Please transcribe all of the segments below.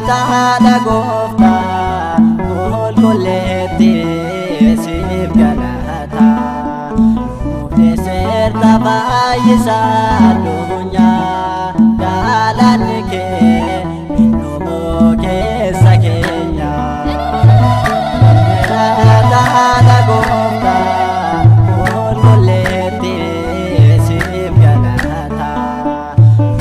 taadha gooftaa qulqulleetti siif galata murteesseerta fayyisaa addunyaa galaanni kee innumoo keessa keenya taadha gooftaa qulqulleetti siif galata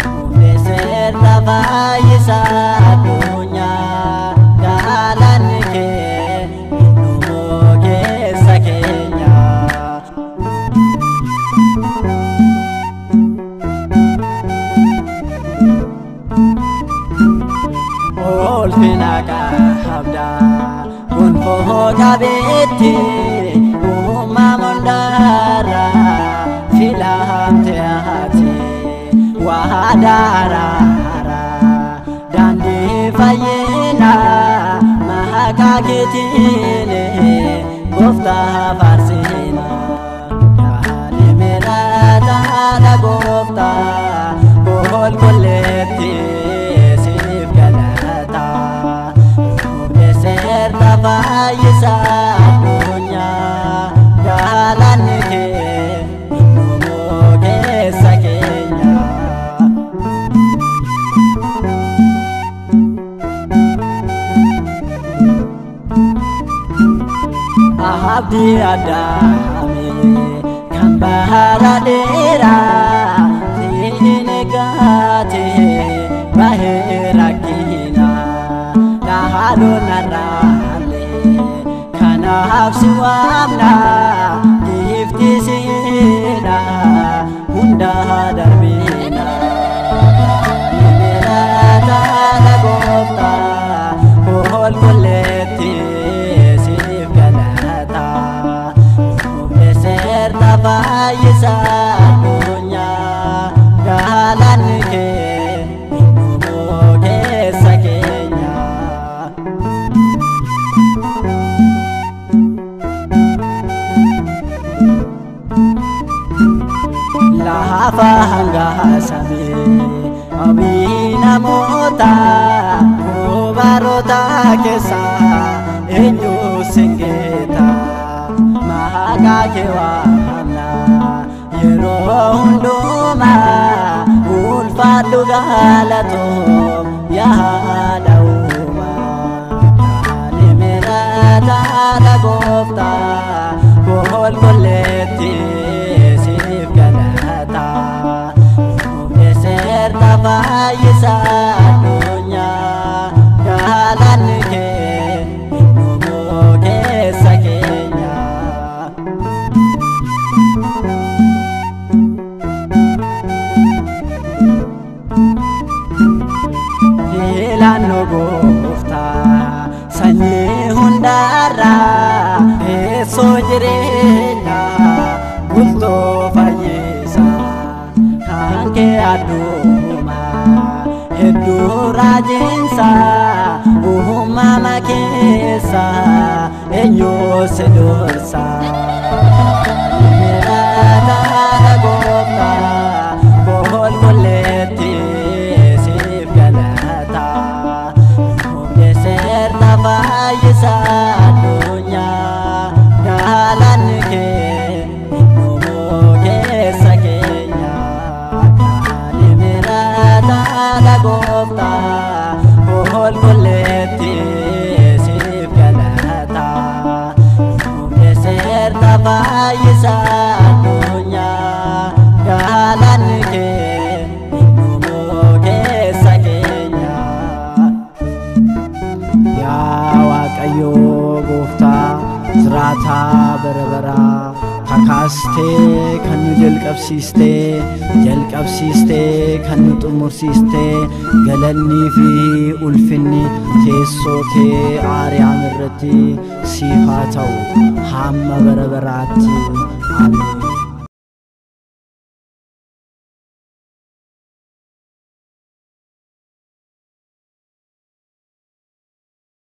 murteesseerta fayyisaa addunyaa galaanni kee innumoo keessa keenya. Ulfina qabda gonfoo qabeetti uumamu hundarra filamte ati waadaara daandii fayyina maqaa keetiin gooftaa faarsina kalimera taadha gooftaa qulqulleetti siif galata murteesseerta fayyisaa addunyaa galaanni kee innumoo keessa keenya. Abdii addaame kan bahara dheeraa siin eeggate bahee rakkina dhaaluun narraalee kanaaf si waamna giifti siidha hunda darbina taadha gooftaa qulqulleetti siif galata murteesseerta fayyisaa addunyaa galaanni kee innumoo keessa keenya. Lafa hangaasame abii namoota baroota keessa eenyu singeeta maqaa kee waamna yeroo hundumaa ulfaadhu galatoom yaada uumaa kalimera taadha gooftaa qulqulleetti siif galata murteesseerta fayyisaa addunyaa galaanni kee innumoo keessa keenya. Ilaannoo gooftaa sanyii hundarra teessoo jireenyaa bultoo fayyisaa kan kee addunyaa hedduu raajinsaa uumama keessa eenyuu si dursa taadha gooftaa qulqulleetti siif galata murteesseerta fayyisaa addunyaa galaanni kee innumoo keessa keenya kalimera taadha gooftaa qulqulleetti siif galata murteesseerta fayyisaa addunyaa galaanni kee innumoo keessa keenya. Yaa Waaqayyo gooftaa jiraataa bara baraa kakaastee kan nu jalqabsiistee kan nu xumursiistee galannii fi ulfinni teessoo kee aariyaam irratti siif haa ta'u hamma bara baraatti. Amiin.